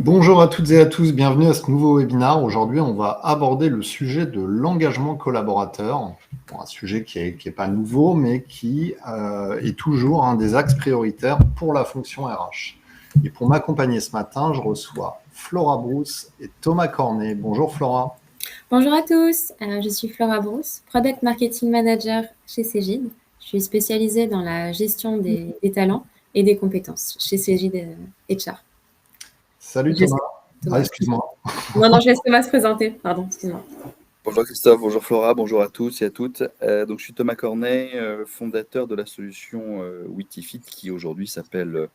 Bonjour à toutes et à tous, bienvenue à ce nouveau webinaire. Aujourd'hui, on va aborder le sujet de l'engagement collaborateur. Bon, un sujet qui est pas nouveau, mais qui est toujours un des axes prioritaires pour la fonction RH. Et pour m'accompagner ce matin, je reçois Flora Brousse et Thomas Cornet. Bonjour Flora. Bonjour à tous, je suis Flora Brousse, Product Marketing Manager chez Cegid. Je suis spécialisée dans la gestion des talents et des compétences chez Cegid HR. Salut Thomas. Thomas. Excuse-moi. Non, je laisse Thomas se présenter. Pardon, excuse-moi. Bonjour Christophe, bonjour Flora, bonjour à tous et à toutes. Donc je suis Thomas Cornet, fondateur de la solution Witifit qui aujourd'hui s'appelle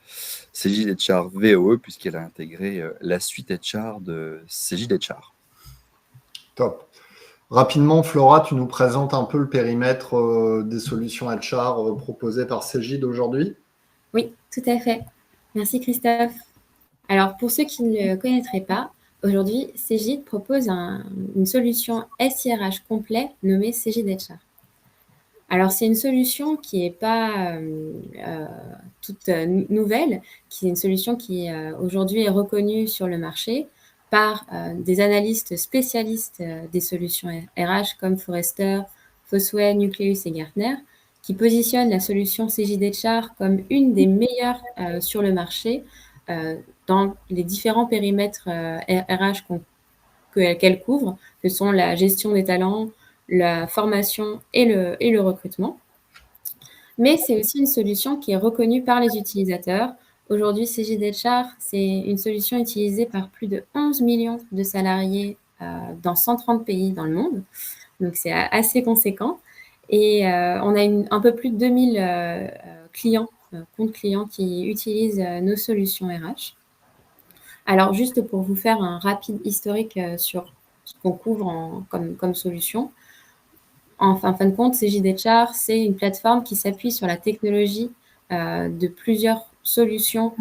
Cegid HR VOE puisqu'elle a intégré la suite HR de Cegid HR. Top. Rapidement, Flora, tu nous présentes un peu le périmètre des solutions HR proposées par Cegid aujourd'hui? Oui, tout à fait. Merci Christophe. Alors, pour ceux qui ne le connaîtraient pas, aujourd'hui, Cegid propose une solution SIRH complet nommée Cegid HR. Alors, c'est une solution qui n'est pas toute nouvelle, qui est une solution qui aujourd'hui est reconnue sur le marché par des analystes spécialistes des solutions RH comme Forrester, Fosway, Nucleus et Gartner, qui positionnent la solution Cegid HR comme une des meilleures sur le marché dans les différents périmètres RH qu'elle couvre, que sont la gestion des talents, la formation et le recrutement. Mais c'est aussi une solution qui est reconnue par les utilisateurs. Aujourd'hui, Cegid HR, c'est une solution utilisée par plus de 11 millions de salariés dans 130 pays dans le monde. Donc, c'est assez conséquent. Et on a un peu plus de 2000 clients, comptes clients qui utilisent nos solutions RH. Alors, juste pour vous faire un rapide historique sur ce qu'on couvre comme solution, en fin de compte, Cegid HR, c'est une plateforme qui s'appuie sur la technologie de plusieurs solutions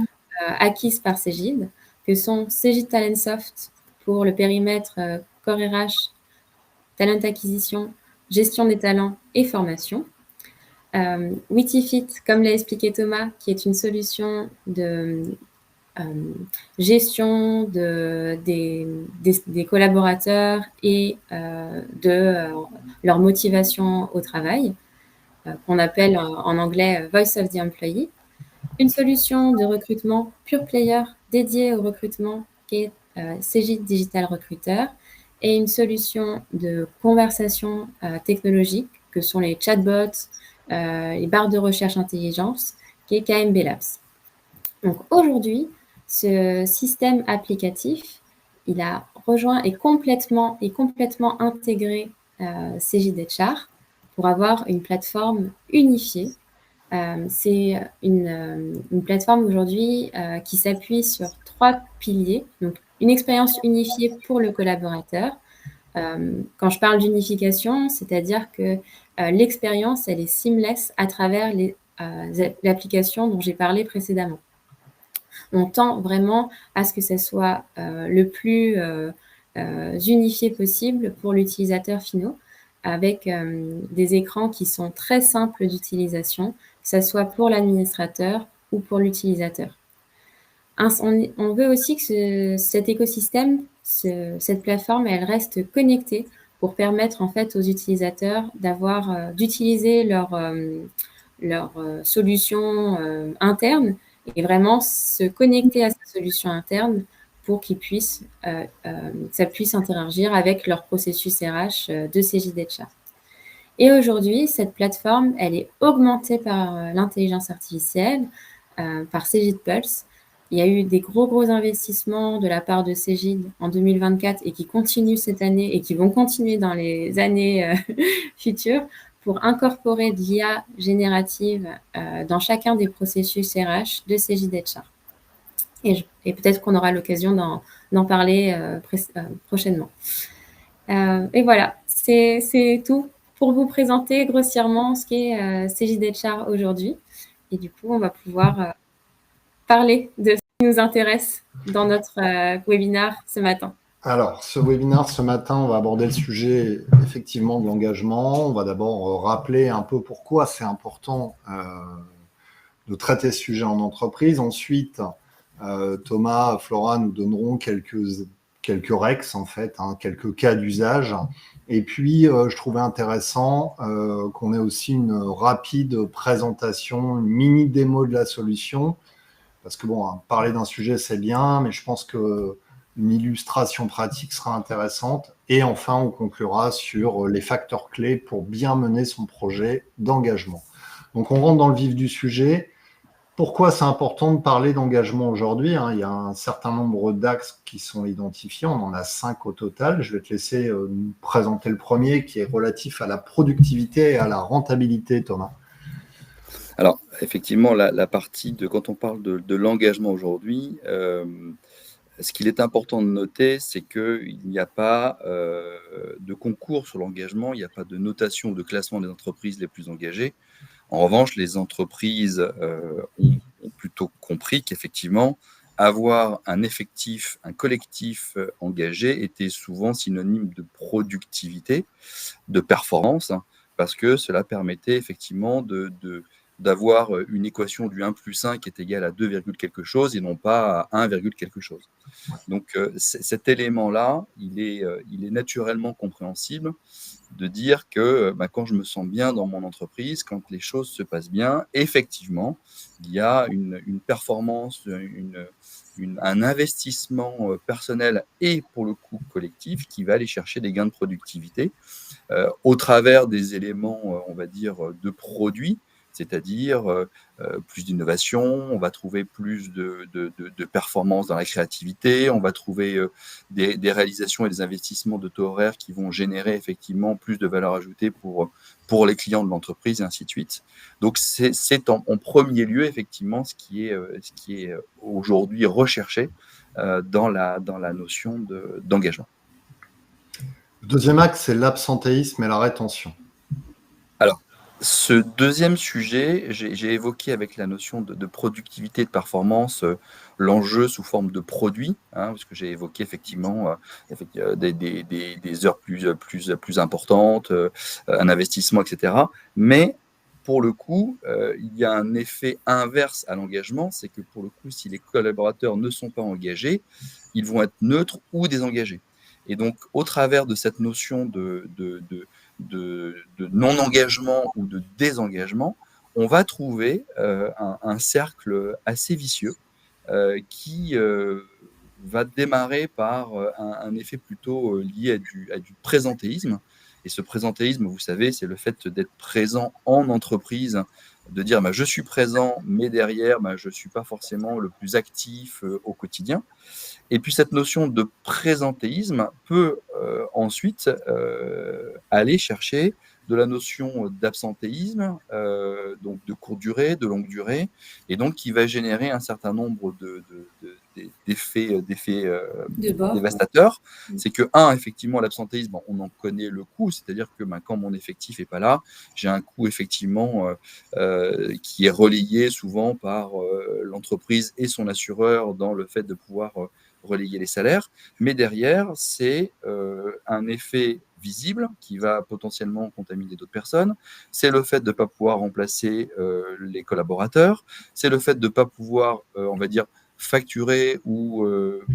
acquises par Cegid, que sont Cegid Talentsoft pour le périmètre Core RH, Talent Acquisition, Gestion des talents et formation. Witifit, comme l'a expliqué Thomas, qui est une solution de gestion des collaborateurs et de leur motivation au travail, qu'on appelle en anglais Voice of the Employee. Une solution de recrutement pure player dédiée au recrutement qui est Cegid Digital Recruiter et une solution de conversation technologique que sont les chatbots, les barres de recherche intelligence qui est KMB Labs. Donc aujourd'hui, ce système applicatif, il a rejoint et complètement intégré Cegid HR pour avoir une plateforme unifiée. C'est une plateforme aujourd'hui qui s'appuie sur 3 piliers. Donc, une expérience unifiée pour le collaborateur. Quand je parle d'unification, c'est-à-dire que l'expérience, elle est seamless à travers l'application dont j'ai parlé précédemment. On tend vraiment à ce que ce soit le plus unifié possible pour l'utilisateur final, avec des écrans qui sont très simples d'utilisation, que ce soit pour l'administrateur ou pour l'utilisateur. On veut aussi que cet écosystème, cette plateforme, elle reste connectée pour permettre en fait aux utilisateurs d'utiliser leur solution interne et vraiment se connecter à sa solution interne pour qu'ils puissent, ça puisse interagir avec leur processus RH de Cegid HR. Et aujourd'hui, cette plateforme, elle est augmentée par l'intelligence artificielle, par Cegid Pulse. Il y a eu des gros investissements de la part de Cegid en 2024 et qui continuent cette année et qui vont continuer dans les années futures pour incorporer de l'IA générative dans chacun des processus RH de Cegid HR. Et peut-être qu'on aura l'occasion d'en parler prochainement. Et voilà, c'est tout pour vous présenter grossièrement ce qu'est Cegid HR aujourd'hui. Et du coup, on va pouvoir parler de ce qui nous intéresse dans notre webinaire ce matin. Alors, ce webinaire ce matin, on va aborder le sujet effectivement de l'engagement. On va d'abord rappeler un peu pourquoi c'est important de traiter ce sujet en entreprise. Ensuite, Thomas, Flora nous donneront quelques rex, en fait, hein, quelques cas d'usage. Et puis, je trouvais intéressant qu'on ait aussi une rapide présentation, une mini démo de la solution. Parce que, bon, hein, parler d'un sujet, c'est bien, mais je pense qu'une illustration pratique sera intéressante. Et enfin, on conclura sur les facteurs clés pour bien mener son projet d'engagement. Donc, on rentre dans le vif du sujet. Pourquoi c'est important de parler d'engagement aujourd'hui, hein? Il y a un certain nombre d'axes qui sont identifiés, on en a 5 au total. Je vais te laisser nous présenter le premier qui est relatif à la productivité et à la rentabilité, Thomas. Alors, effectivement, la partie quand on parle de l'engagement aujourd'hui, ce qu'il est important de noter, c'est qu'il n'y a pas de concours sur l'engagement, il n'y a pas de notation ou de classement des entreprises les plus engagées. En revanche, les entreprises ont plutôt compris qu'effectivement, avoir un effectif, un collectif engagé était souvent synonyme de productivité, de performance, hein, parce que cela permettait effectivement d'avoir une équation du 1 plus 1 qui est égale à 2, quelque chose et non pas à 1, quelque chose. Donc cet élément-là, il est naturellement compréhensible de dire que quand je me sens bien dans mon entreprise, quand les choses se passent bien, effectivement, il y a une performance, un investissement personnel et pour le coup collectif qui va aller chercher des gains de productivité au travers des éléments, on va dire, de produits, c'est-à-dire plus d'innovation, on va trouver plus de performance dans la créativité, on va trouver des réalisations et des investissements de taux horaires qui vont générer effectivement plus de valeur ajoutée pour les clients de l'entreprise et ainsi de suite. Donc c'est en premier lieu effectivement ce qui est aujourd'hui recherché dans la notion d'engagement. Le deuxième axe, c'est l'absentéisme et la rétention. Alors, ce deuxième sujet, j'ai évoqué avec la notion de productivité et de performance l'enjeu sous forme de produit, hein, parce que j'ai évoqué effectivement des heures plus importantes, un investissement, etc. Mais pour le coup, il y a un effet inverse à l'engagement, c'est que pour le coup, si les collaborateurs ne sont pas engagés, ils vont être neutres ou désengagés. Et donc, au travers de cette notion de non-engagement ou de désengagement, on va trouver un cercle assez vicieux qui va démarrer par un effet plutôt lié à du présentéisme. Et ce présentéisme, vous savez, c'est le fait d'être présent en entreprise, de dire je suis présent, mais derrière, je ne suis pas forcément le plus actif au quotidien. Et puis cette notion de présentéisme peut ensuite aller chercher de la notion d'absentéisme, donc de courte durée, de longue durée, et donc qui va générer un certain nombre d'effets dévastateurs. C'est que, effectivement, l'absentéisme, on en connaît le coût, c'est-à-dire que quand mon effectif n'est pas là, j'ai un coût effectivement qui est relayé souvent par l'entreprise et son assureur dans le fait de pouvoir relayer les salaires, mais derrière, c'est un effet visible qui va potentiellement contaminer d'autres personnes, c'est le fait de ne pas pouvoir remplacer les collaborateurs, c'est le fait de ne pas pouvoir, on va dire, facturer ou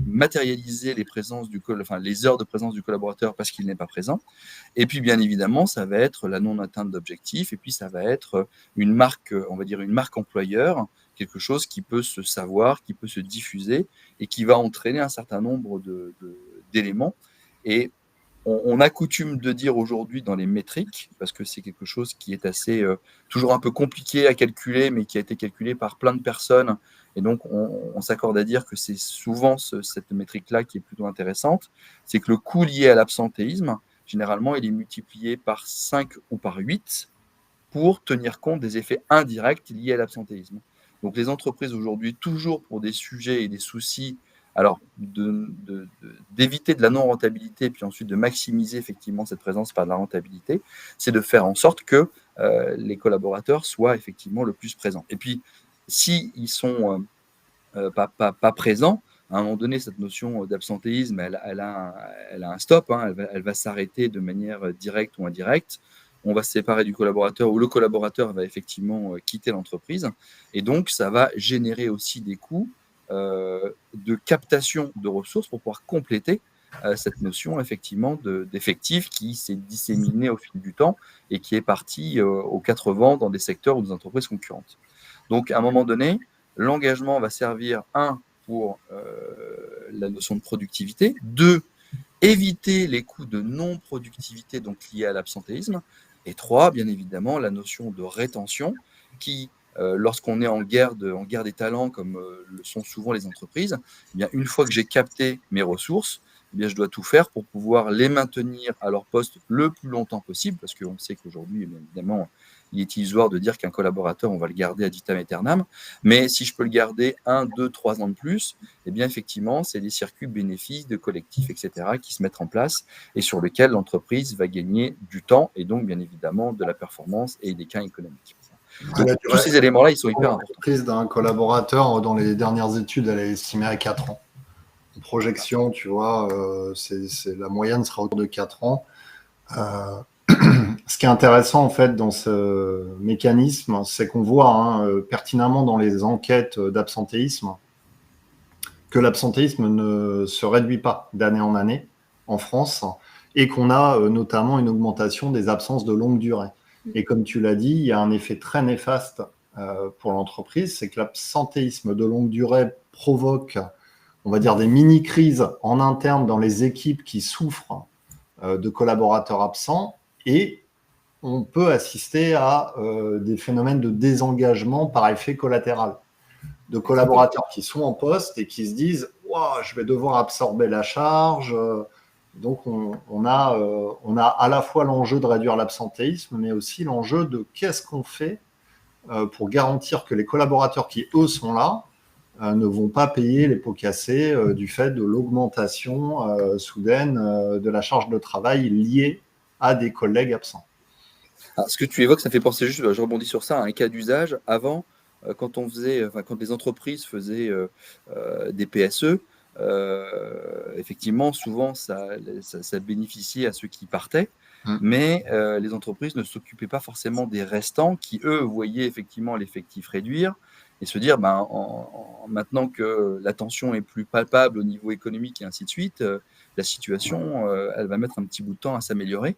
matérialiser les heures de présence du collaborateur parce qu'il n'est pas présent. Et puis, bien évidemment, ça va être la non-atteinte d'objectifs, et puis ça va être une marque, on va dire une marque employeur, quelque chose qui peut se savoir, qui peut se diffuser et qui va entraîner un certain nombre d'éléments. Et on a coutume de dire aujourd'hui dans les métriques, parce que c'est quelque chose qui est assez toujours un peu compliqué à calculer, mais qui a été calculé par plein de personnes. Et donc, on s'accorde à dire que c'est souvent cette métrique-là qui est plutôt intéressante. C'est que le coût lié à l'absentéisme, généralement, il est multiplié par 5 ou par 8 pour tenir compte des effets indirects liés à l'absentéisme. Donc, les entreprises aujourd'hui, toujours pour des sujets et des soucis, alors d'éviter de la non-rentabilité, puis ensuite de maximiser effectivement cette présence par de la rentabilité, c'est de faire en sorte que les collaborateurs soient effectivement le plus présents. Et puis, s'ils ne sont pas présents, à un moment donné, cette notion d'absentéisme, elle a un stop, hein, elle va s'arrêter de manière directe ou indirecte. On va se séparer du collaborateur ou le collaborateur va effectivement quitter l'entreprise. Et donc, ça va générer aussi des coûts de captation de ressources pour pouvoir compléter cette notion effectivement d'effectif qui s'est disséminée au fil du temps et qui est partie aux quatre vents dans des secteurs ou des entreprises concurrentes. Donc, à un moment donné, l'engagement va servir, pour la notion de productivité, 2, éviter les coûts de non-productivité donc liés à l'absentéisme, et 3, bien évidemment, la notion de rétention qui, lorsqu'on est en guerre des talents, comme le sont souvent les entreprises, eh bien, une fois que j'ai capté mes ressources, eh bien, je dois tout faire pour pouvoir les maintenir à leur poste le plus longtemps possible, parce qu'on sait qu'aujourd'hui, bien évidemment, il est illusoire de dire qu'un collaborateur, on va le garder ad vitam aeternam, mais si je peux le garder 1, 2, 3 ans de plus, eh bien, effectivement, c'est des circuits bénéfices de collectifs, etc., qui se mettent en place et sur lesquels l'entreprise va gagner du temps et donc, bien évidemment, de la performance et des gains économiques. Donc, tous ces éléments-là, ils sont hyper importants. L'entreprise d'un collaborateur, dans les dernières études, elle est estimée à 4 ans. En projection, tu vois, la moyenne sera autour de 4 ans. Ce qui est intéressant, en fait, dans ce mécanisme, c'est qu'on voit pertinemment dans les enquêtes d'absentéisme que l'absentéisme ne se réduit pas d'année en année en France et qu'on a notamment une augmentation des absences de longue durée. Et comme tu l'as dit, il y a un effet très néfaste pour l'entreprise, c'est que l'absentéisme de longue durée provoque, on va dire, des mini-crises en interne dans les équipes qui souffrent de collaborateurs absents et on peut assister à des phénomènes de désengagement par effet collatéral de collaborateurs qui sont en poste et qui se disent wow, je vais devoir absorber la charge. Donc, on a à la fois l'enjeu de réduire l'absentéisme, mais aussi l'enjeu de qu'est-ce qu'on fait pour garantir que les collaborateurs qui, eux, sont là, ne vont pas payer les pots cassés du fait de l'augmentation soudaine de la charge de travail liée à des collègues absents. Alors, ce que tu évoques, ça fait penser juste, je rebondis sur ça, à un cas d'usage. Avant, quand les entreprises faisaient des PSE, effectivement, souvent, ça bénéficiait à ceux qui partaient, mais les entreprises ne s'occupaient pas forcément des restants qui, eux, voyaient effectivement l'effectif réduire et se dire, maintenant que la tension est plus palpable au niveau économique et ainsi de suite, la situation, elle va mettre un petit bout de temps à s'améliorer.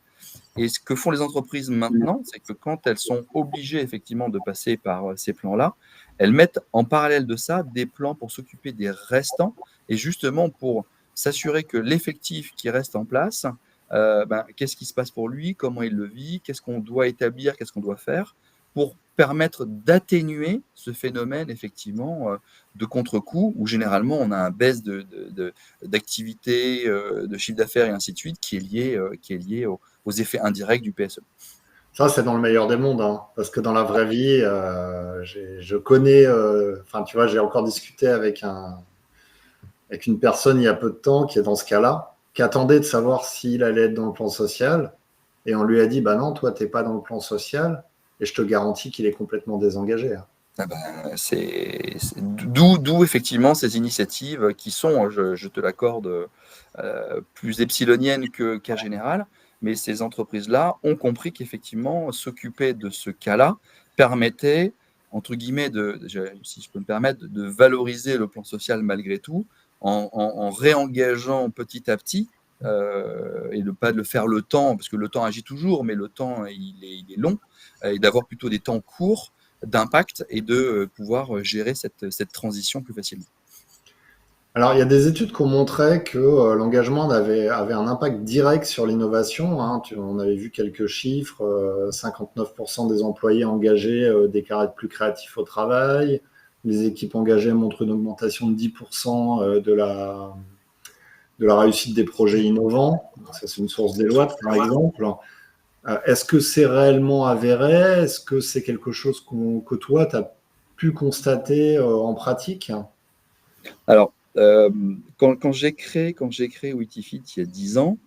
Et ce que font les entreprises maintenant, c'est que quand elles sont obligées effectivement de passer par ces plans-là, elles mettent en parallèle de ça des plans pour s'occuper des restants et justement pour s'assurer que l'effectif qui reste en place, qu'est-ce qui se passe pour lui, comment il le vit, qu'est-ce qu'on doit établir, qu'est-ce qu'on doit faire pour permettre d'atténuer ce phénomène effectivement de contre-coup où généralement on a un baisse d'activité, de chiffre d'affaires et ainsi de suite qui est lié aux effets indirects du PSE. Ça, c'est dans le meilleur des mondes, parce que dans la vraie vie, je connais, tu vois, j'ai encore discuté avec une personne il y a peu de temps qui est dans ce cas-là, qui attendait de savoir s'il allait être dans le plan social, et on lui a dit, non, toi, tu n'es pas dans le plan social, et je te garantis qu'il est complètement désengagé. C'est d'où effectivement ces initiatives qui sont, je te l'accorde, plus epsiloniennes qu'à général, mais ces entreprises-là ont compris qu'effectivement, s'occuper de ce cas-là permettait, entre guillemets, si je peux me permettre, de valoriser le plan social malgré tout, en réengageant petit à petit, et de pas de le faire le temps, parce que le temps agit toujours, mais le temps, il est long, et d'avoir plutôt des temps courts d'impact et de pouvoir gérer cette transition plus facilement. Alors, il y a des études qui ont montré que l'engagement avait un impact direct sur l'innovation. On avait vu quelques chiffres, 59% des employés engagés déclaraient être plus créatifs au travail. Les équipes engagées montrent une augmentation de 10% de la réussite des projets innovants. Ça, c'est une source Deloitte, par exemple. Est-ce que c'est réellement avéré? Est-ce que c'est quelque chose que toi, tu as pu constater en pratique? Alors, quand j'ai créé Witifit il y a 10 ans,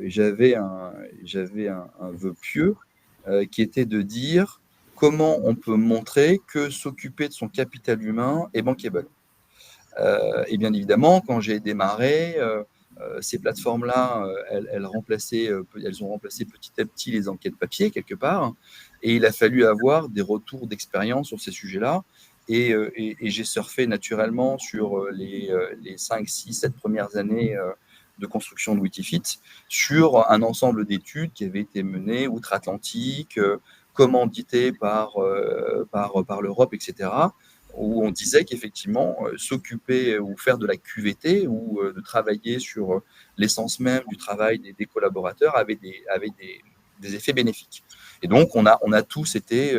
j'avais un vœu pieux qui était de dire comment on peut montrer que s'occuper de son capital humain est bankable. Et bien évidemment, quand j'ai démarré, ces plateformes-là, elles ont remplacé petit à petit les enquêtes papier quelque part, et il a fallu avoir des retours d'expérience sur ces sujets-là. Et j'ai surfé naturellement sur les 5, 6, 7 premières années de construction de Witifit sur un ensemble d'études qui avaient été menées outre-Atlantique, commanditées par l'Europe, etc., où on disait qu'effectivement, s'occuper ou faire de la QVT ou de travailler sur l'essence même du travail des collaborateurs avait des effets bénéfiques. Et donc, on a tous été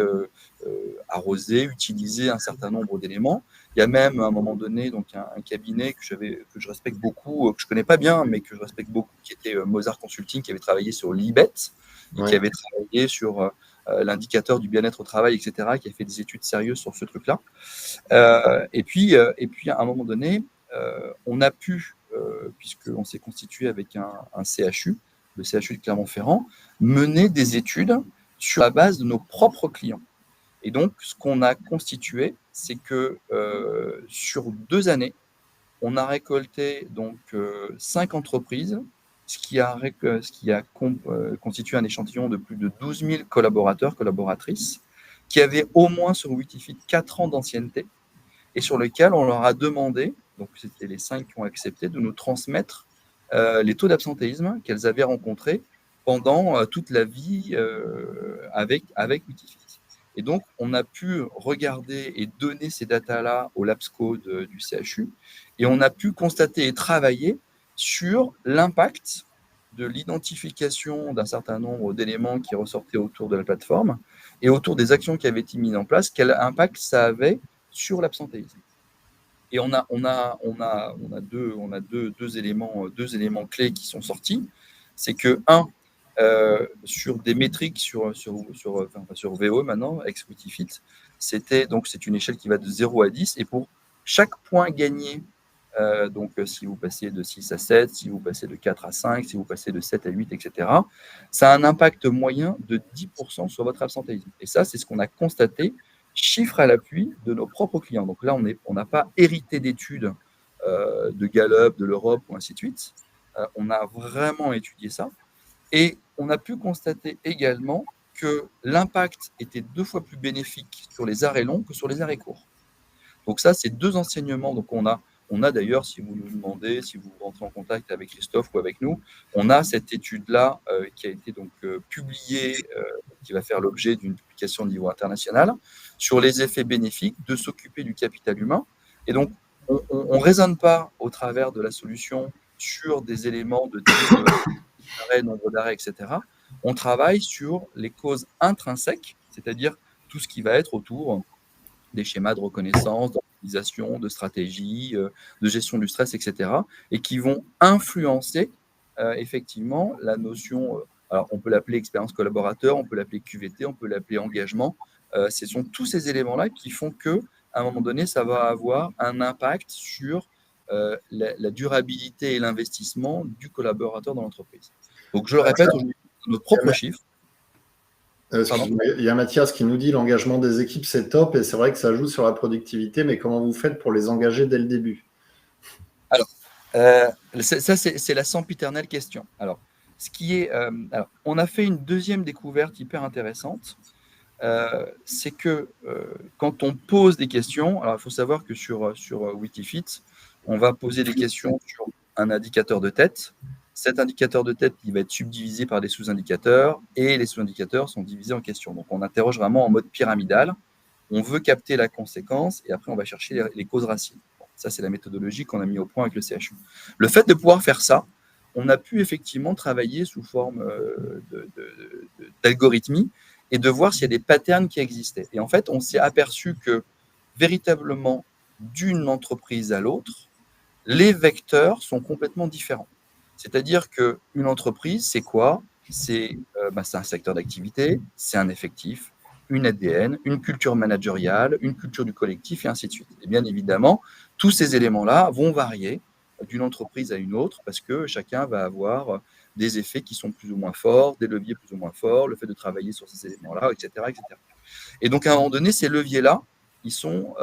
arrosé, utilisé un certain nombre d'éléments. Il y a même, à un moment donné, donc un cabinet que je respecte beaucoup, que je ne connais pas bien, mais que je respecte beaucoup, qui était Mozart Consulting, qui avait travaillé sur l'IBET, et qui avait travaillé sur l'indicateur du bien-être au travail, etc., qui a fait des études sérieuses sur ce truc-là. Et puis, à un moment donné, on a pu, puisqu'on s'est constitué avec un CHU, le CHU de Clermont-Ferrand, mener des études sur la base de nos propres clients. Et donc, ce qu'on a constitué, c'est que sur 2 années, on a récolté donc 5 entreprises, ce qui a constitué un échantillon de plus de 12 000 collaborateurs, collaboratrices, qui avaient au moins sur Witifit 4 ans d'ancienneté et sur lesquels on leur a demandé, donc c'était les 5 qui ont accepté, de nous transmettre les taux d'absentéisme qu'elles avaient rencontrés pendant toute la vie avec Witifit. Et donc, on a pu regarder et donner ces datas-là au LabsCo du CHU, et on a pu constater et travailler sur l'impact de l'identification d'un certain nombre d'éléments qui ressortaient autour de la plateforme et autour des actions qui avaient été mises en place, quel impact ça avait sur l'absentéisme. Et on a deux éléments clés qui sont sortis. C'est que, sur des métriques sur VO maintenant, ex-Witifit, c'est une échelle qui va de 0 à 10. Et pour chaque point gagné, donc si vous passez de 6 à 7, si vous passez de 4 à 5, si vous passez de 7 à 8, etc., ça a un impact moyen de 10% sur votre absentéisme. Et ça, c'est ce qu'on a constaté, chiffre à l'appui de nos propres clients. Donc là, on n'a pas hérité d'études de Gallup, de l'Europe ou ainsi de suite. On a vraiment étudié ça. Et on a pu constater également que l'impact était 2 fois plus bénéfique sur les arrêts longs que sur les arrêts courts. Donc ça, c'est 2 enseignements. Donc on a d'ailleurs, si vous nous demandez, si vous rentrez en contact avec Christophe ou avec nous, on a cette étude-là qui a été donc publiée, qui va faire l'objet d'une publication au niveau international, sur les effets bénéfiques de s'occuper du capital humain. Et donc, on ne raisonne pas au travers de la solution sur des éléments de type nombre d'arrêts, etc. On travaille sur les causes intrinsèques, c'est-à-dire tout ce qui va être autour des schémas de reconnaissance, d'organisation, de stratégie, de gestion du stress, etc., et qui vont influencer effectivement la notion, alors on peut l'appeler expérience collaborateur, on peut l'appeler QVT, on peut l'appeler engagement. Ce sont tous ces éléments-là qui font qu'à un moment donné, ça va avoir un impact sur la durabilité et l'investissement du collaborateur dans l'entreprise. Donc, je le répète, aujourd'hui, nos propres chiffres. Il y a Mathias qui nous dit l'engagement des équipes, c'est top, et c'est vrai que ça joue sur la productivité, mais comment vous faites pour les engager dès le début? Alors, ça, c'est la sempiternelle question. Alors, on a fait une deuxième découverte hyper intéressante. C'est que quand on pose des questions, alors il faut savoir que sur Witifit, on va poser des questions sur un indicateur de tête. Cet indicateur de tête, il va être subdivisé par des sous-indicateurs, et les sous-indicateurs sont divisés en questions. Donc, on interroge vraiment en mode pyramidal. On veut capter la conséquence, et après, on va chercher les causes racines. Bon, ça, c'est la méthodologie qu'on a mis au point avec le CHU. Le fait de pouvoir faire ça, on a pu effectivement travailler sous forme d'algorithmie et de voir s'il y a des patterns qui existaient. Et en fait, on s'est aperçu que véritablement, d'une entreprise à l'autre, les vecteurs sont complètement différents. C'est-à-dire qu'une entreprise, c'est quoi? C'est un secteur d'activité, c'est un effectif, une ADN, une culture managériale, une culture du collectif, et ainsi de suite. Et bien évidemment, tous ces éléments-là vont varier d'une entreprise à une autre parce que chacun va avoir des effets qui sont plus ou moins forts, des leviers plus ou moins forts, le fait de travailler sur ces éléments-là, etc., etc. Et donc, à un moment donné, ces leviers-là, ils sont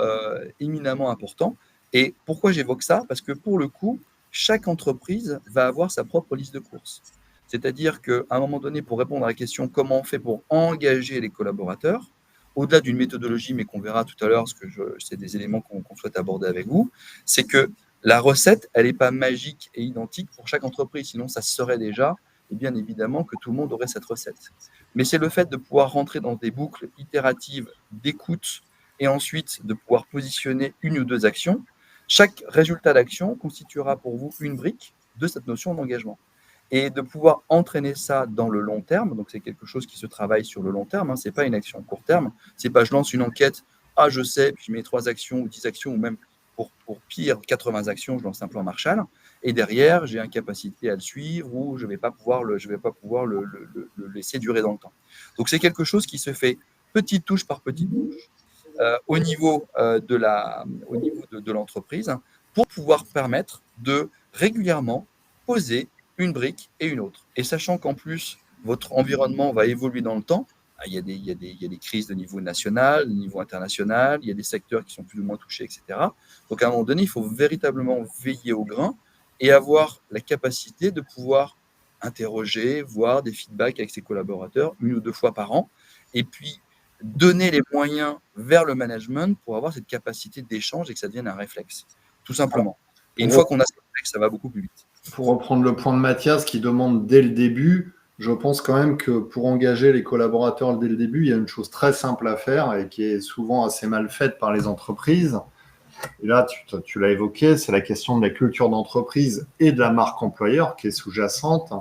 éminemment importants. Et pourquoi j'évoque ça? Parce que pour le coup, chaque entreprise va avoir sa propre liste de courses. C'est-à-dire qu'à un moment donné, pour répondre à la question comment on fait pour engager les collaborateurs, au-delà d'une méthodologie, mais qu'on verra tout à l'heure, parce que c'est des éléments qu'on souhaite aborder avec vous, c'est que la recette, elle n'est pas magique et identique pour chaque entreprise, sinon ça se serait déjà, et bien évidemment que tout le monde aurait cette recette. Mais c'est le fait de pouvoir rentrer dans des boucles itératives d'écoute et ensuite de pouvoir positionner une ou deux actions. Chaque résultat d'action constituera pour vous une brique de cette notion d'engagement. Et de pouvoir entraîner ça dans le long terme, donc c'est quelque chose qui se travaille sur le long terme, hein, ce n'est pas une action court terme, c'est pas je lance une enquête, je sais, puis je mets 3 actions ou 10 actions, ou même pour pire 80 actions, je lance un plan Marshall, et derrière j'ai incapacité à le suivre ou je ne vais pas pouvoir le laisser durer dans le temps. Donc c'est quelque chose qui se fait petite touche par petite touche au niveau de l'entreprise pour pouvoir permettre de régulièrement poser une brique et une autre. Et sachant qu'en plus, votre environnement va évoluer dans le temps, il y a des crises de niveau national, de niveau international, il y a des secteurs qui sont plus ou moins touchés, etc. Donc à un moment donné, il faut véritablement veiller au grain et avoir la capacité de pouvoir interroger, voir des feedbacks avec ses collaborateurs 1 ou 2 fois par an, et puis donner les moyens vers le management pour avoir cette capacité d'échange et que ça devienne un réflexe, tout simplement. Et une fois qu'on a ce réflexe, ça va beaucoup plus vite. Pour reprendre le point de Mathias qui demande dès le début, je pense quand même que pour engager les collaborateurs dès le début, il y a une chose très simple à faire et qui est souvent assez mal faite par les entreprises. Et là, tu l'as évoqué, c'est la question de la culture d'entreprise et de la marque employeur qui est sous-jacente.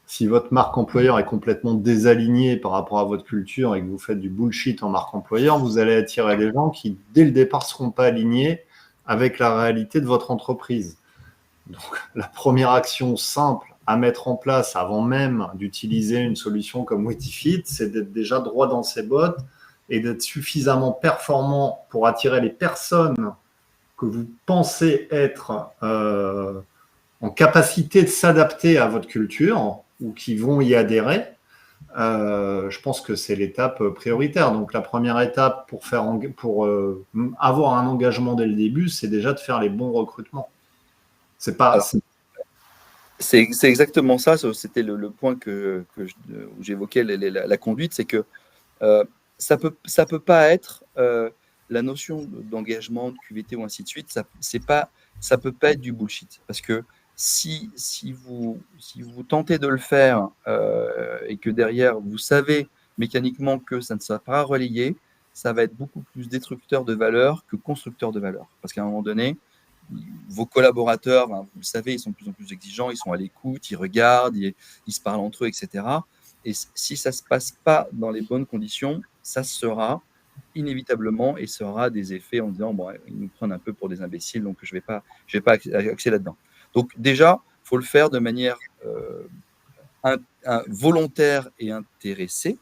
Si votre marque employeur est complètement désalignée par rapport à votre culture et que vous faites du bullshit en marque employeur, vous allez attirer des gens qui, dès le départ, ne seront pas alignés avec la réalité de votre entreprise. Donc, la première action simple à mettre en place avant même d'utiliser une solution comme Wetifit, c'est d'être déjà droit dans ses bottes et d'être suffisamment performant pour attirer les personnes que vous pensez être en capacité de s'adapter à votre culture ou qui vont y adhérer. Je pense que c'est l'étape prioritaire. Donc, la première étape pour avoir un engagement dès le début, c'est déjà de faire les bons recrutements. C'est exactement ça. C'était le point où j'évoquais la conduite, c'est que ça peut pas être la notion d'engagement, de QVT ou ainsi de suite. Ça peut pas être du bullshit, parce que si vous tentez de le faire et que derrière vous savez mécaniquement que ça ne sera pas relayé, ça va être beaucoup plus destructeur de valeur que constructeur de valeur, parce qu'à un moment donné, vos collaborateurs, vous le savez, ils sont de plus en plus exigeants, ils sont à l'écoute, ils regardent, ils se parlent entre eux, etc. Et si ça ne se passe pas dans les bonnes conditions, ça sera inévitablement et ça aura des effets en disant ils nous prennent un peu pour des imbéciles, donc je vais pas axer là-dedans. Donc déjà, il faut le faire de manière volontaire et intéressée.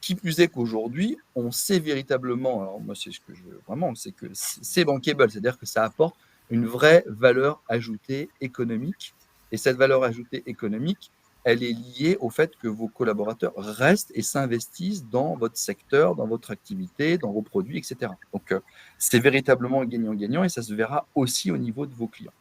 Qui plus est qu'aujourd'hui, on sait véritablement, alors moi c'est ce que je veux vraiment, c'est que c'est bankable, c'est-à-dire que ça apporte une vraie valeur ajoutée économique. Et cette valeur ajoutée économique, elle est liée au fait que vos collaborateurs restent et s'investissent dans votre secteur, dans votre activité, dans vos produits, etc. Donc, c'est véritablement gagnant-gagnant et ça se verra aussi au niveau de vos clients.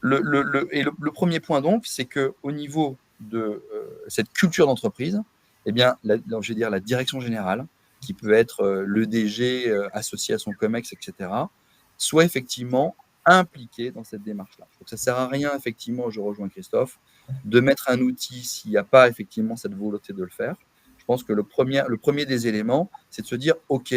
Le premier point, donc, c'est qu'au niveau de cette culture d'entreprise, eh bien, je vais dire la direction générale, qui peut être le DG associé à son COMEX, etc., soit effectivement impliqué dans cette démarche-là. Donc, ça ne sert à rien, effectivement, je rejoins Christophe, de mettre un outil s'il n'y a pas effectivement cette volonté de le faire. Je pense que le premier des éléments, c'est de se dire, OK,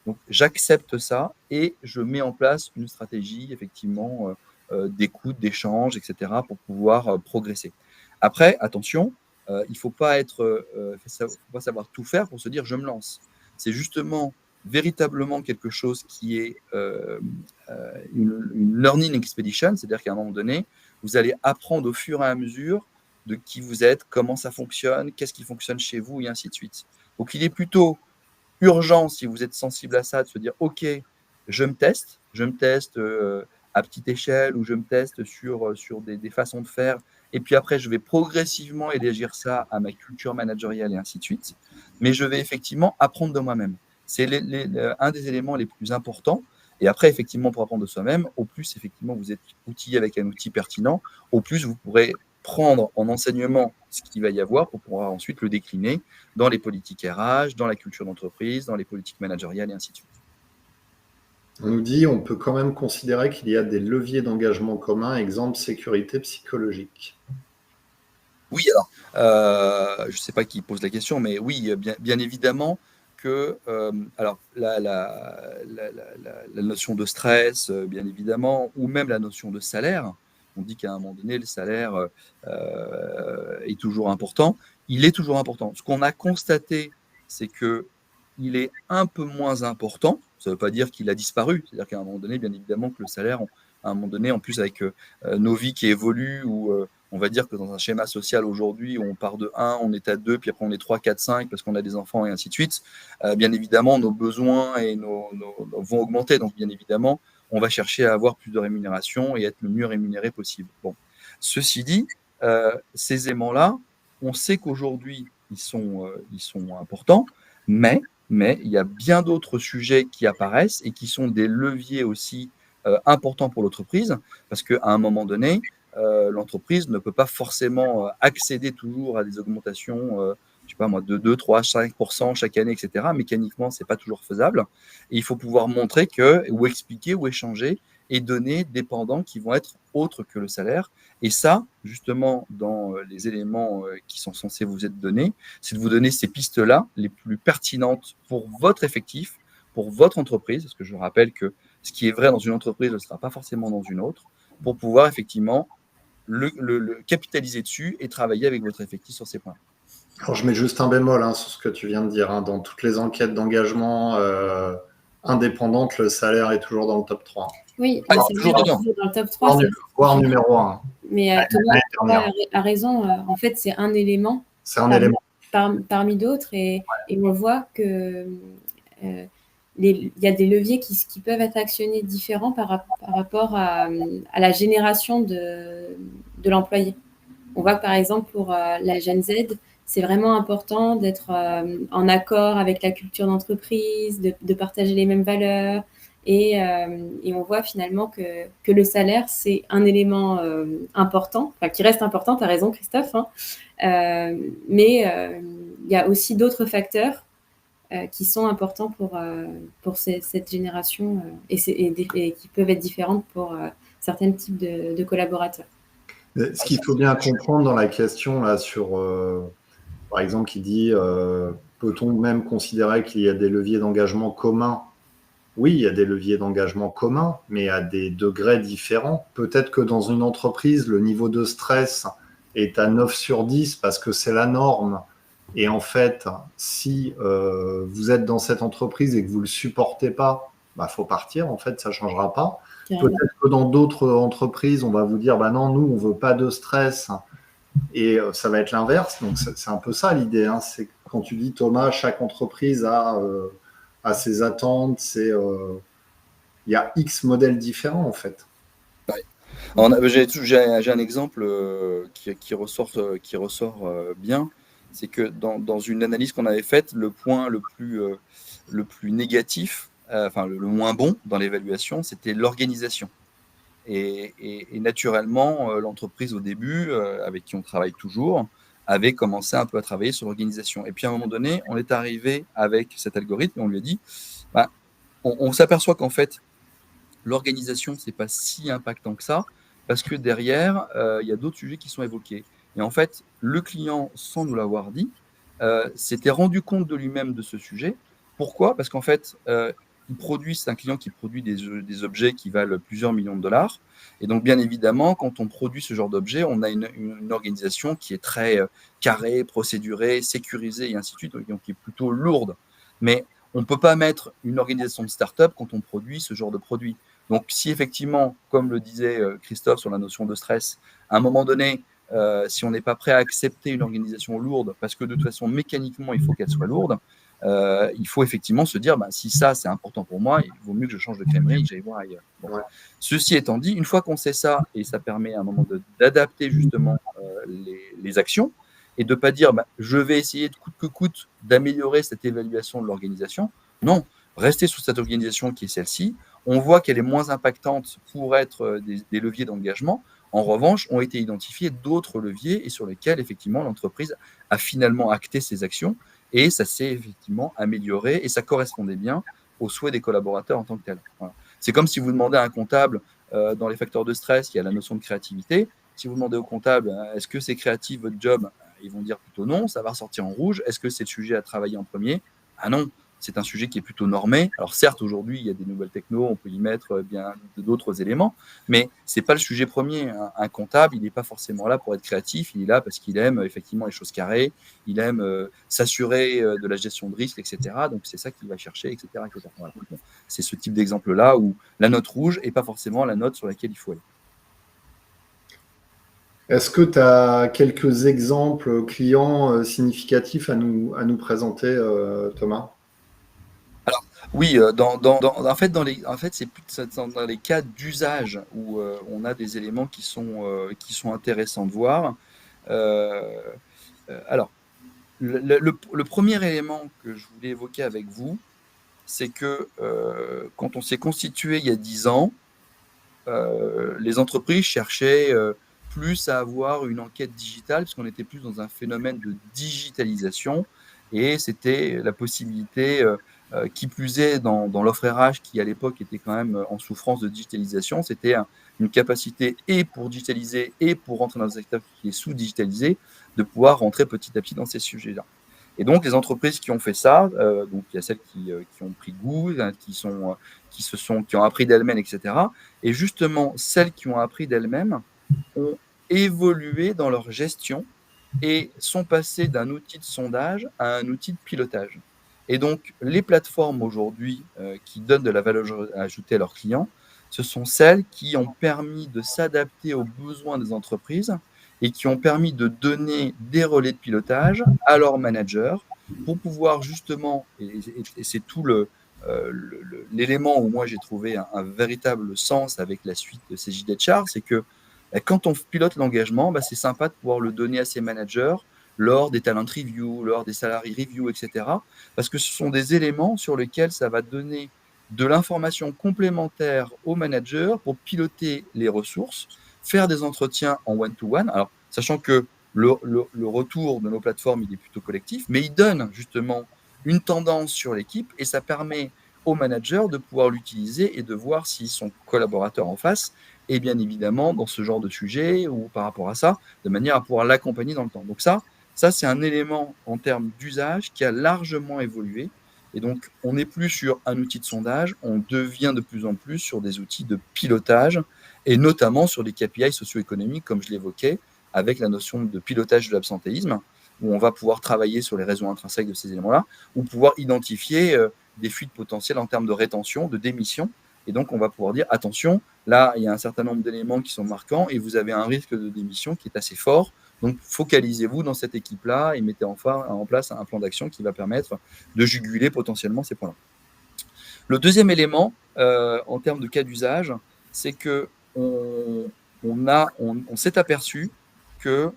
donc j'accepte ça et je mets en place une stratégie, effectivement, d'écoute, d'échange, etc., pour pouvoir progresser. Après, attention, il ne faut pas savoir tout faire pour se dire je me lance. C'est justement véritablement quelque chose qui est une learning expedition, c'est-à-dire qu'à un moment donné, vous allez apprendre au fur et à mesure de qui vous êtes, comment ça fonctionne, qu'est-ce qui fonctionne chez vous, et ainsi de suite. Donc, il est plutôt urgent, si vous êtes sensible à ça, de se dire, OK, je me teste à petite échelle ou je me teste sur des façons de faire. Et puis après, je vais progressivement élargir ça à ma culture managériale et ainsi de suite. Mais je vais effectivement apprendre de moi-même. C'est un des éléments les plus importants. Et après, effectivement, pour apprendre de soi-même, au plus, effectivement, vous êtes outillé avec un outil pertinent, au plus, vous pourrez prendre en enseignement ce qu'il va y avoir pour pouvoir ensuite le décliner dans les politiques RH, dans la culture d'entreprise, dans les politiques managériales et ainsi de suite. On nous dit on peut quand même considérer qu'il y a des leviers d'engagement commun, exemple sécurité psychologique. Oui, alors, je ne sais pas qui pose la question, mais oui, bien évidemment que alors, la notion de stress, bien évidemment, ou même la notion de salaire, on dit qu'à un moment donné, le salaire est toujours important. Il est toujours important. Ce qu'on a constaté, c'est qu'il est un peu moins important. Ça ne veut pas dire qu'il a disparu. C'est-à-dire qu'à un moment donné, bien évidemment, que le salaire, à un moment donné, en plus avec nos vies qui évoluent, ou on va dire que dans un schéma social aujourd'hui, on part de 1, on est à 2, puis après on est 3, 4, 5 parce qu'on a des enfants et ainsi de suite, bien évidemment, nos besoins et vont augmenter. Donc, bien évidemment, on va chercher à avoir plus de rémunération et être le mieux rémunéré possible. Bon. Ceci dit, ces aimants-là, on sait qu'aujourd'hui, ils sont importants, mais il y a bien d'autres sujets qui apparaissent et qui sont des leviers aussi importants pour l'entreprise, parce qu'à un moment donné, l'entreprise ne peut pas forcément accéder toujours à des augmentations je sais pas moi, de 2, 3, 5% chaque année, etc. Mécaniquement, ce n'est pas toujours faisable. Et il faut pouvoir montrer ou expliquer, ou échanger, et donner des pendants qui vont être autres que le salaire. Et ça, justement, dans les éléments qui sont censés vous être donnés, c'est de vous donner ces pistes-là, les plus pertinentes pour votre effectif, pour votre entreprise, parce que je rappelle que ce qui est vrai dans une entreprise ne sera pas forcément dans une autre, pour pouvoir effectivement le capitaliser dessus et travailler avec votre effectif sur ces points. Alors, je mets juste un bémol sur ce que tu viens de dire. Dans toutes les enquêtes d'engagement indépendantes, le salaire est toujours dans le top 3. Oui, le salaire est toujours dans le top 3. Voire numéro 1. Mais Thomas a raison. En fait, c'est un élément, parmi d'autres. Et on voit que il y a des leviers qui peuvent être actionnés différents par rapport à la génération de l'employé. On voit que, par exemple, pour la Gen Z, c'est vraiment important d'être en accord avec la culture d'entreprise, de partager les mêmes valeurs. Et on voit finalement que le salaire, c'est un élément important, qui reste important, tu as raison Christophe, mais il y a aussi d'autres facteurs qui sont importants pour cette génération et qui peuvent être différentes pour certains types de collaborateurs. Ce qu'il faut bien comprendre dans la question là sur, par exemple, qui dit peut-on même considérer qu'il y a des leviers d'engagement communs? Oui, il y a des leviers d'engagement communs, mais à des degrés différents. Peut-être que dans une entreprise, le niveau de stress est à 9 sur 10 parce que c'est la norme. Et en fait, si vous êtes dans cette entreprise et que vous ne le supportez pas, faut partir, en fait, ça ne changera pas. Peut-être que dans d'autres entreprises, on va vous dire, non, nous, on ne veut pas de stress. Et ça va être l'inverse. Donc, c'est un peu ça l'idée. C'est quand tu dis, Thomas, chaque entreprise a ses attentes. Il y a X modèles différents, en fait. Ouais. J'ai un exemple qui ressort bien. C'est que dans une analyse qu'on avait faite, le point le plus négatif, le moins bon dans l'évaluation, c'était l'organisation. Et naturellement, l'entreprise au début, avec qui on travaille toujours, avait commencé un peu à travailler sur l'organisation. Et puis à un moment donné, on est arrivé avec cet algorithme et on lui a dit, on s'aperçoit qu'en fait, l'organisation, ce n'est pas si impactant que ça, parce que derrière, il y a d'autres sujets qui sont évoqués. Et en fait, le client, sans nous l'avoir dit, s'était rendu compte de lui-même de ce sujet. Pourquoi ? Parce qu'en fait, c'est un client qui produit des objets qui valent plusieurs millions de dollars. Et donc, bien évidemment, quand on produit ce genre d'objet, on a une organisation qui est très carrée, procédurée, sécurisée et ainsi de suite, donc qui est plutôt lourde. Mais on ne peut pas mettre une organisation de start-up quand on produit ce genre de produit. Donc, si effectivement, comme le disait Christophe sur la notion de stress, à un moment donné, si on n'est pas prêt à accepter une organisation lourde, parce que de toute façon, mécaniquement, il faut qu'elle soit lourde, il faut effectivement se dire, si ça, c'est important pour moi, il vaut mieux que je change de crèmerie et que j'aille voir ailleurs. Bon. Ouais. Ceci étant dit, une fois qu'on sait ça, et ça permet à un moment d'adapter justement les actions, et de ne pas dire, je vais essayer de coûte que coûte d'améliorer cette évaluation de l'organisation. Non, rester sur cette organisation qui est celle-ci. On voit qu'elle est moins impactante pour être des leviers d'engagement. En revanche, ont été identifiés d'autres leviers et sur lesquels, effectivement, l'entreprise a finalement acté ses actions et ça s'est effectivement amélioré et ça correspondait bien aux souhaits des collaborateurs en tant que tel. Voilà. C'est comme si vous demandez à un comptable dans les facteurs de stress, il y a la notion de créativité. Si vous demandez au comptable, est-ce que c'est créatif votre job? Ils vont dire plutôt non, ça va ressortir en rouge. Est-ce que c'est le sujet à travailler en premier? Ah non, c'est un sujet qui est plutôt normé. Alors certes, aujourd'hui, il y a des nouvelles technos, on peut y mettre bien d'autres éléments, mais ce n'est pas le sujet premier. Un comptable, il n'est pas forcément là pour être créatif, il est là parce qu'il aime effectivement les choses carrées, il aime s'assurer de la gestion de risque, etc. Donc c'est ça qu'il va chercher, etc. etc. Voilà. Bon, c'est ce type d'exemple-là où la note rouge n'est pas forcément la note sur laquelle il faut aller. Est-ce que tu as quelques exemples clients significatifs à nous présenter, Thomas? Alors, oui, en fait, c'est plus dans les cas d'usage où on a des éléments qui sont intéressants de voir. Euh, alors, le premier élément que je voulais évoquer avec vous, c'est que quand on s'est constitué il y a 10 ans, les entreprises cherchaient plus à avoir une enquête digitale, parce qu'on était plus dans un phénomène de digitalisation, et c'était la possibilité, qui plus est dans l'offre RH, qui à l'époque était quand même en souffrance de digitalisation, c'était une capacité et pour digitaliser et pour rentrer dans un secteur qui est sous-digitalisé, de pouvoir rentrer petit à petit dans ces sujets-là. Et donc, les entreprises qui ont fait ça, donc il y a celles qui ont pris goût, qui ont appris d'elles-mêmes, etc. Et justement, celles qui ont appris d'elles-mêmes ont évolué dans leur gestion et sont passées d'un outil de sondage à un outil de pilotage. Et donc, les plateformes aujourd'hui qui donnent de la valeur ajoutée à leurs clients, ce sont celles qui ont permis de s'adapter aux besoins des entreprises et qui ont permis de donner des relais de pilotage à leurs managers pour pouvoir justement, et c'est tout l'élément où moi j'ai trouvé un véritable sens avec la suite de ces JDHR, c'est que quand on pilote l'engagement, c'est sympa de pouvoir le donner à ses managers lors des talent reviews, lors des salary reviews, etc. Parce que ce sont des éléments sur lesquels ça va donner de l'information complémentaire aux managers pour piloter les ressources, faire des entretiens en one-to-one. Alors, sachant que le retour de nos plateformes, il est plutôt collectif, mais il donne justement une tendance sur l'équipe et ça permet au manager de pouvoir l'utiliser et de voir si son collaborateur en face est bien évidemment dans ce genre de sujet ou par rapport à ça, de manière à pouvoir l'accompagner dans le temps. Donc ça c'est un élément en termes d'usage qui a largement évolué. Et donc, on n'est plus sur un outil de sondage, on devient de plus en plus sur des outils de pilotage, et notamment sur des KPI socio-économiques, comme je l'évoquais, avec la notion de pilotage de l'absentéisme, où on va pouvoir travailler sur les raisons intrinsèques de ces éléments-là, ou pouvoir identifier des fuites potentielles en termes de rétention, de démission. Et donc, on va pouvoir dire, attention, là, il y a un certain nombre d'éléments qui sont marquants et vous avez un risque de démission qui est assez fort. Donc, focalisez-vous dans cette équipe-là et mettez en place un plan d'action qui va permettre de juguler potentiellement ces points-là. Le deuxième élément, en termes de cas d'usage, c'est qu'on s'est aperçu que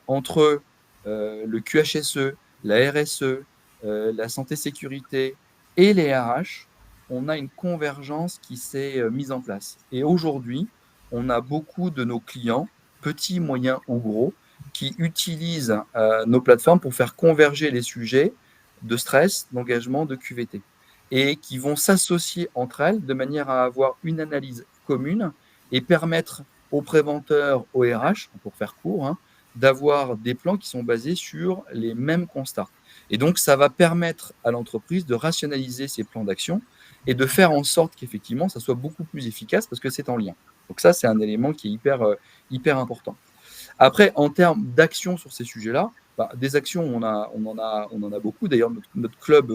entre le QHSE, la RSE, la santé-sécurité et les RH, on a une convergence qui s'est mise en place. Et aujourd'hui, on a beaucoup de nos clients, petits, moyens ou gros, qui utilisent nos plateformes pour faire converger les sujets de stress, d'engagement, de QVT, et qui vont s'associer entre elles de manière à avoir une analyse commune et permettre aux préventeurs, aux RH, pour faire court, d'avoir des plans qui sont basés sur les mêmes constats. Et donc, ça va permettre à l'entreprise de rationaliser ses plans d'action et de faire en sorte qu'effectivement, ça soit beaucoup plus efficace parce que c'est en lien. Donc ça, c'est un élément qui est hyper important. Après, en termes d'action sur ces sujets-là, des actions, on en a beaucoup. D'ailleurs, notre club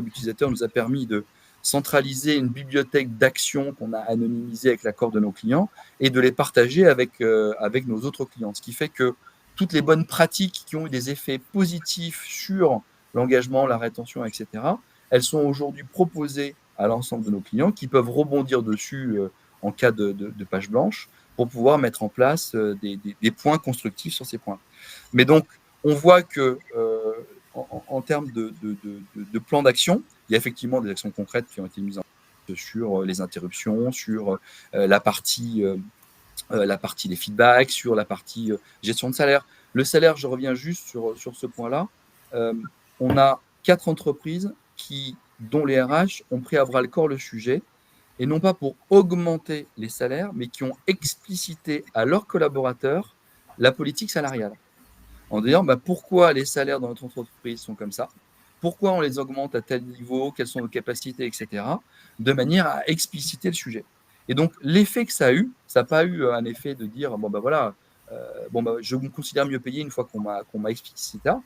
utilisateur nous a permis de centraliser une bibliothèque d'actions qu'on a anonymisées avec l'accord de nos clients et de les partager avec nos autres clients. Ce qui fait que toutes les bonnes pratiques qui ont eu des effets positifs sur l'engagement, la rétention, etc., elles sont aujourd'hui proposées à l'ensemble de nos clients qui peuvent rebondir dessus en cas de page blanche pour pouvoir mettre en place des points constructifs sur ces points. Mais donc, on voit que en termes de plan d'action, il y a effectivement des actions concrètes qui ont été mises en place sur les interruptions, sur la partie la partie des feedbacks, sur la partie gestion de salaire. Le salaire, je reviens juste sur ce point-là. On a 4 entreprises dont les RH ont pris à bras-le-corps le sujet, et non pas pour augmenter les salaires, mais qui ont explicité à leurs collaborateurs la politique salariale. En disant pourquoi les salaires dans notre entreprise sont comme ça, pourquoi on les augmente à tel niveau, quelles sont nos capacités, etc., de manière à expliciter le sujet. Et donc, l'effet que ça a eu, ça n'a pas eu un effet de dire, je me considère mieux payé une fois qu'on m'a explicité ça.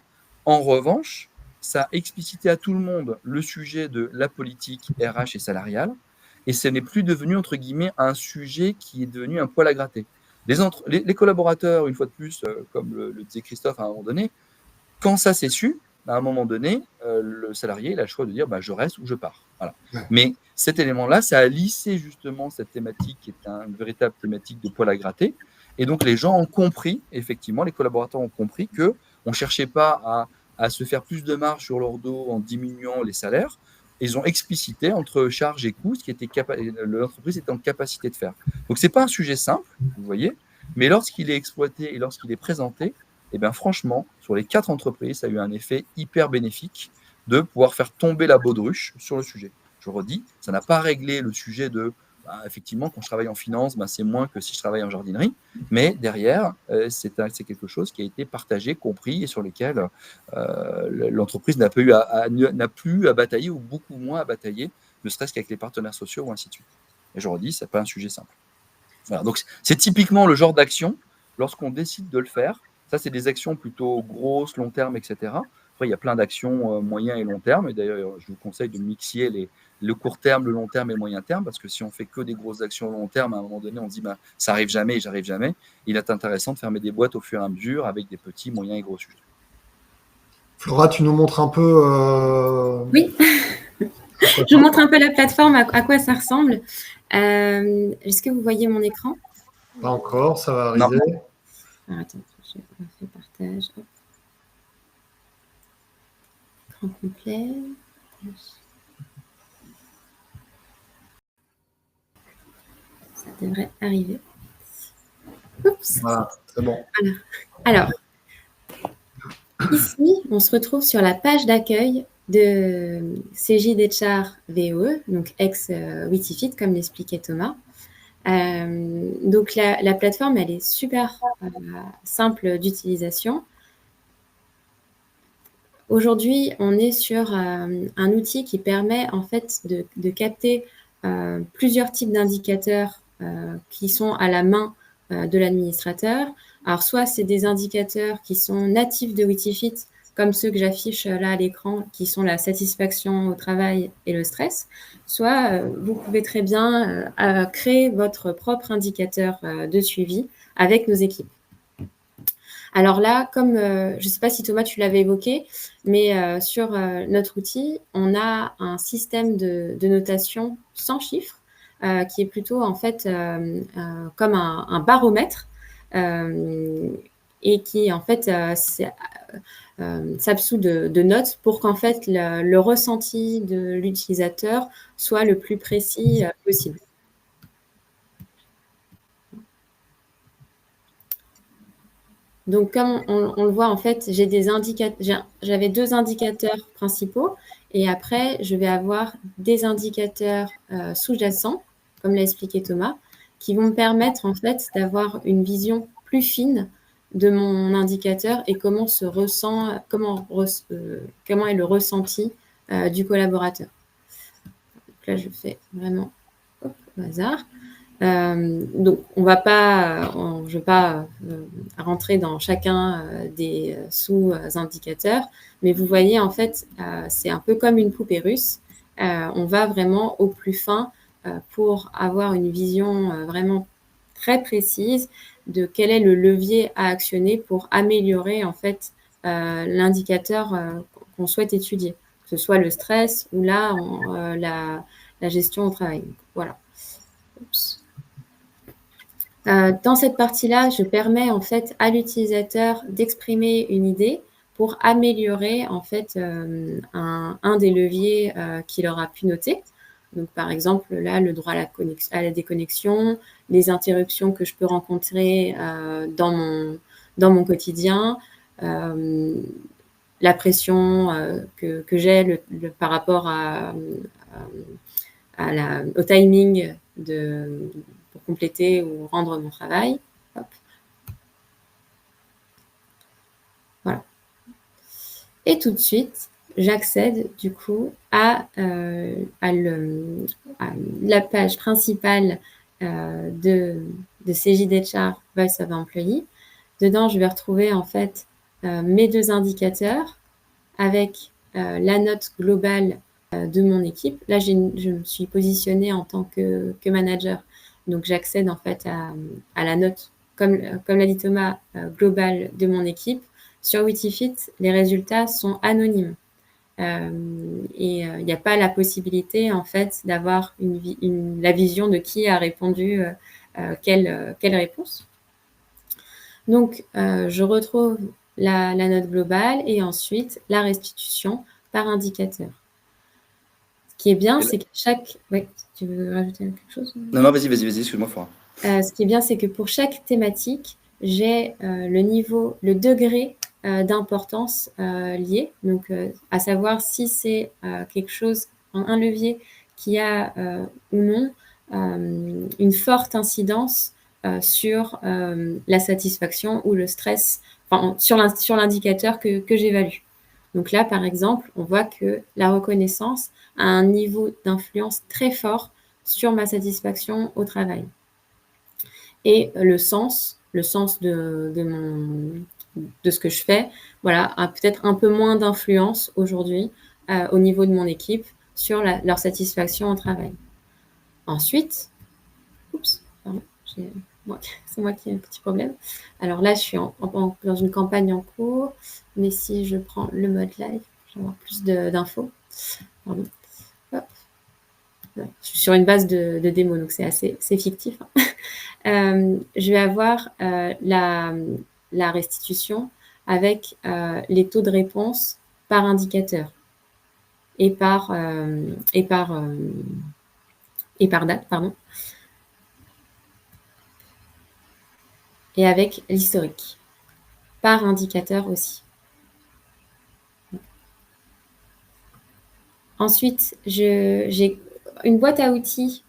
En revanche, ça a explicité à tout le monde le sujet de la politique RH et salariale, et ce n'est plus devenu, entre guillemets, un sujet qui est devenu un poil à gratter. Les collaborateurs, une fois de plus, comme le disait Christophe à un moment donné, quand ça s'est su, à un moment donné, le salarié il a le choix de dire je reste ou je pars. Voilà. Ouais. Mais cet élément-là, ça a lissé justement cette thématique qui est une véritable thématique de poil à gratter. Et donc les gens ont compris, effectivement, les collaborateurs ont compris qu'on ne cherchait pas à se faire plus de marge sur leur dos en diminuant les salaires. Ils ont explicité entre charges et coûts ce qui était l'entreprise était en capacité de faire. Donc, ce n'est pas un sujet simple, vous voyez, mais lorsqu'il est exploité et lorsqu'il est présenté, franchement, sur les 4 entreprises, ça a eu un effet hyper bénéfique de pouvoir faire tomber la baudruche sur le sujet. Je redis, ça n'a pas réglé le sujet de, effectivement, quand je travaille en finance, c'est moins que si je travaille en jardinerie, mais derrière, c'est quelque chose qui a été partagé, compris, et sur lequel l'entreprise n'a plus à batailler ou beaucoup moins à batailler, ne serait-ce qu'avec les partenaires sociaux ou ainsi de suite. Et je redis, ce n'est pas un sujet simple. Voilà, donc c'est typiquement le genre d'action, lorsqu'on décide de le faire. Ça, c'est des actions plutôt grosses, long terme, etc. Après, il y a plein d'actions moyen et long terme. Et d'ailleurs, je vous conseille de mixer le court terme, le long terme et le moyen terme, parce que si on fait que des grosses actions long terme, à un moment donné, on se dit ça arrive jamais et j'arrive jamais. Il est intéressant de fermer des boîtes au fur et à mesure avec des petits, moyens et gros sujets. Flora, tu nous montres un peu. Oui, je vous montre un peu la plateforme, à quoi ça ressemble. Est-ce que vous voyez mon écran? Pas encore, ça va arriver. Alors, attends, je fais partage. Hop. Écran complet. Ça devrait arriver. Oups. Voilà, c'est bon. Voilà. Alors, ici, on se retrouve sur la page d'accueil de CJDHR VOE, donc ex-Witifit, comme l'expliquait Thomas. Donc, la plateforme, elle est super simple d'utilisation. Aujourd'hui, on est sur un outil qui permet en fait de capter plusieurs types d'indicateurs qui sont à la main de l'administrateur. Alors, soit c'est des indicateurs qui sont natifs de Witifit, comme ceux que j'affiche là à l'écran, qui sont la satisfaction au travail et le stress, soit vous pouvez très bien créer votre propre indicateur de suivi avec nos équipes. Alors là, comme je ne sais pas si Thomas, tu l'avais évoqué, mais sur notre outil, on a un système de notation sans chiffres qui est plutôt en fait comme un baromètre et qui en fait s'absout de notes pour qu'en fait le ressenti de l'utilisateur soit le plus précis possible. Donc, comme on le voit, en fait, j'avais 2 indicateurs principaux et après, je vais avoir des indicateurs sous-jacents, comme l'a expliqué Thomas, qui vont me permettre, en fait, d'avoir une vision plus fine de mon indicateur et comment est le ressenti du collaborateur. Donc là, je fais vraiment au hasard. Donc, je ne vais pas rentrer dans chacun des sous-indicateurs, mais vous voyez, en fait, c'est un peu comme une poupée russe. On va vraiment au plus fin pour avoir une vision vraiment très précise de quel est le levier à actionner pour améliorer, en fait, l'indicateur qu'on souhaite étudier, que ce soit le stress ou là, la gestion au travail. Donc, voilà. Oups. Dans cette partie-là, je permets en fait à l'utilisateur d'exprimer une idée pour améliorer en fait un des leviers qu'il aura pu noter. Donc, par exemple, là, le droit à la déconnexion, les interruptions que je peux rencontrer dans mon quotidien, la pression que j'ai par rapport au timing pour compléter ou rendre mon travail. Hop. Voilà. Et tout de suite, j'accède du coup à la page principale de CJDHR Voice of Employee. Dedans, je vais retrouver en fait mes 2 indicateurs avec la note globale de mon équipe. Là, je me suis positionnée en tant que manager, donc j'accède en fait à la note, comme l'a dit Thomas, globale de mon équipe. Sur Witifit, les résultats sont anonymes. Et il n'y a pas la possibilité en fait d'avoir la vision de qui a répondu quelle réponse. Donc, je retrouve la note globale et ensuite la restitution par indicateur. Ce qui est bien, c'est que chaque... Oui, tu veux rajouter quelque chose? Non, vas-y, excuse-moi, Flora. Ce qui est bien, c'est que pour chaque thématique, j'ai le degré d'importance lié. Donc, à savoir si c'est quelque chose, un levier qui a ou non une forte incidence sur la satisfaction ou le stress, sur l'indicateur que j'évalue. Donc là, par exemple, on voit que la reconnaissance a un niveau d'influence très fort sur ma satisfaction au travail. Et le sens de ce que je fais, voilà, a peut-être un peu moins d'influence aujourd'hui au niveau de mon équipe sur leur satisfaction au travail. Ensuite, c'est moi qui ai un petit problème. Alors là, je suis dans une campagne en cours, mais si je prends le mode live, je vais avoir plus d'infos. Pardon. Hop. Je suis sur une base de démo, donc c'est fictif. Je vais avoir la restitution avec les taux de réponse par indicateur et par date, pardon. Et avec l'historique, par indicateur aussi. Ensuite, j'ai une boîte à outils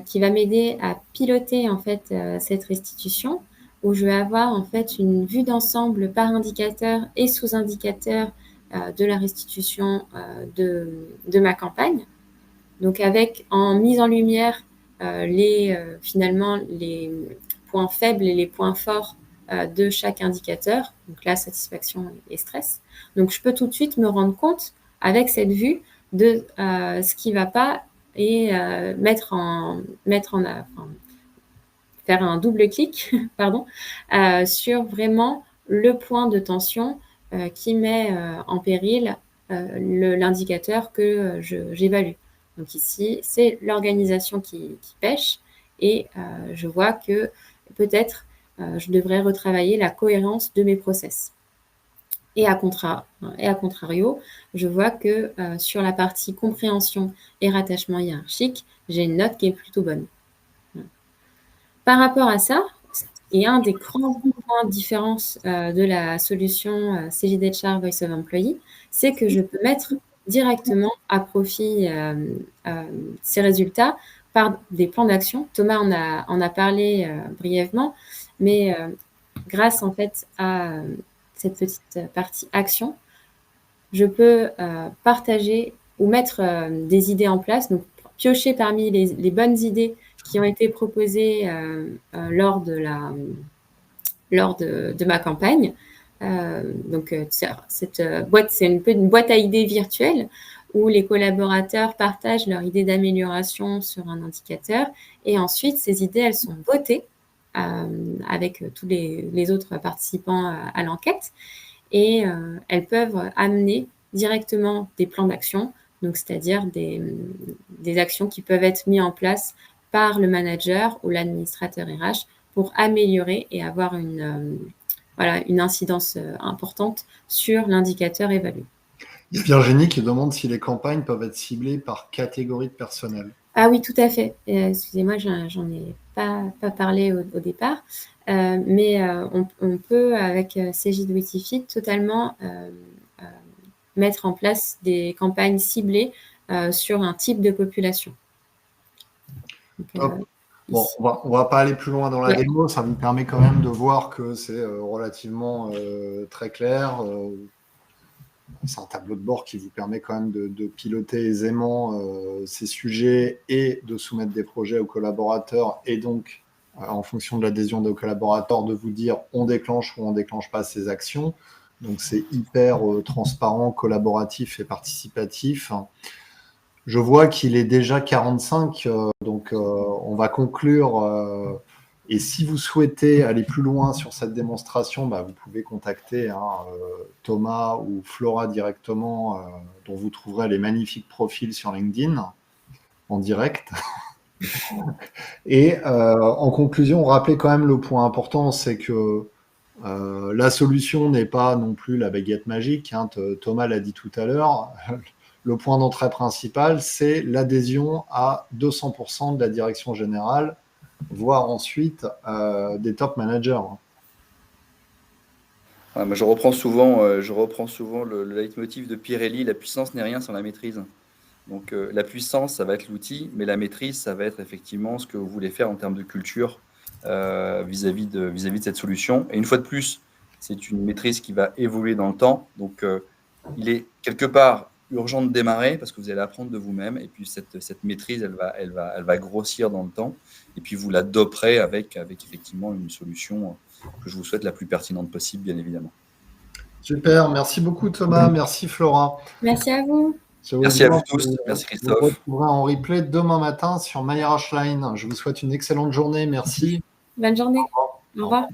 qui va m'aider à piloter en fait cette restitution, où je vais avoir en fait une vue d'ensemble par indicateur et sous-indicateur de la restitution de ma campagne. Donc avec en mise en lumière finalement les points faibles et les points forts de chaque indicateur, donc là satisfaction et stress. Donc je peux tout de suite me rendre compte avec cette vue de ce qui ne va pas et faire un double clic pardon, sur vraiment le point de tension qui met en péril l'indicateur que j'évalue. Donc ici, c'est l'organisation qui pêche et je vois que peut-être je devrais retravailler la cohérence de mes process. Et à contrario, je vois que sur la partie compréhension et rattachement hiérarchique, j'ai une note qui est plutôt bonne. Par rapport à ça, et un des grands points de différence de la solution CJDHR Voice of Employee, c'est que je peux mettre directement à profit ces résultats par des plans d'action. Thomas en a parlé brièvement, mais grâce en fait à cette petite partie action, je peux partager ou mettre des idées en place, donc piocher parmi les bonnes idées qui ont été proposées lors de ma campagne. Donc cette boîte, c'est une boîte à idées virtuelle où les collaborateurs partagent leurs idées d'amélioration sur un indicateur et ensuite ces idées, elles sont votées avec tous les autres participants à l'enquête et elles peuvent amener directement des plans d'action, donc c'est-à-dire des actions qui peuvent être mises en place par le manager ou l'administrateur RH pour améliorer et avoir une incidence importante sur l'indicateur évalué. Il y a Virginie qui demande si les campagnes peuvent être ciblées par catégorie de personnel. Ah oui, tout à fait. Excusez-moi, j'en ai pas parlé au départ, mais on peut, avec Cégide Witifit, totalement mettre en place des campagnes ciblées sur un type de population. Donc, bon, on va pas aller plus loin dans la démo, ça vous permet quand même de voir que c'est relativement très clair. C'est un tableau de bord qui vous permet quand même de piloter aisément ces sujets et de soumettre des projets aux collaborateurs et donc, en fonction de l'adhésion des collaborateurs, de vous dire on déclenche ou on déclenche pas ces actions. Donc, c'est hyper transparent, collaboratif et participatif. Je vois qu'il est déjà 45, donc on va conclure. Et si vous souhaitez aller plus loin sur cette démonstration, vous pouvez contacter Thomas ou Flora directement, dont vous trouverez les magnifiques profils sur LinkedIn en direct. Et en conclusion, rappelez quand même le point important, c'est que la solution n'est pas non plus la baguette magique. Thomas l'a dit tout à l'heure. Le point d'entrée principal, c'est l'adhésion à 200% de la direction générale, voire ensuite des top managers. Je reprends souvent le leitmotiv de Pirelli, la puissance n'est rien sans la maîtrise. Donc la puissance, ça va être l'outil, mais la maîtrise, ça va être effectivement ce que vous voulez faire en termes de culture vis-à-vis de cette solution. Et une fois de plus, c'est une maîtrise qui va évoluer dans le temps. Donc il est quelque part urgent de démarrer parce que vous allez apprendre de vous-même. Et puis cette maîtrise, elle va grossir dans le temps. Et puis vous la doperez avec effectivement une solution que je vous souhaite la plus pertinente possible, bien évidemment. Super, merci beaucoup Thomas, merci Flora. Merci à vous. Merci à vous tous, merci Christophe. Vous retrouverez en replay demain matin sur MyRH Line. Je vous souhaite une excellente journée, merci. Bonne journée. Au revoir.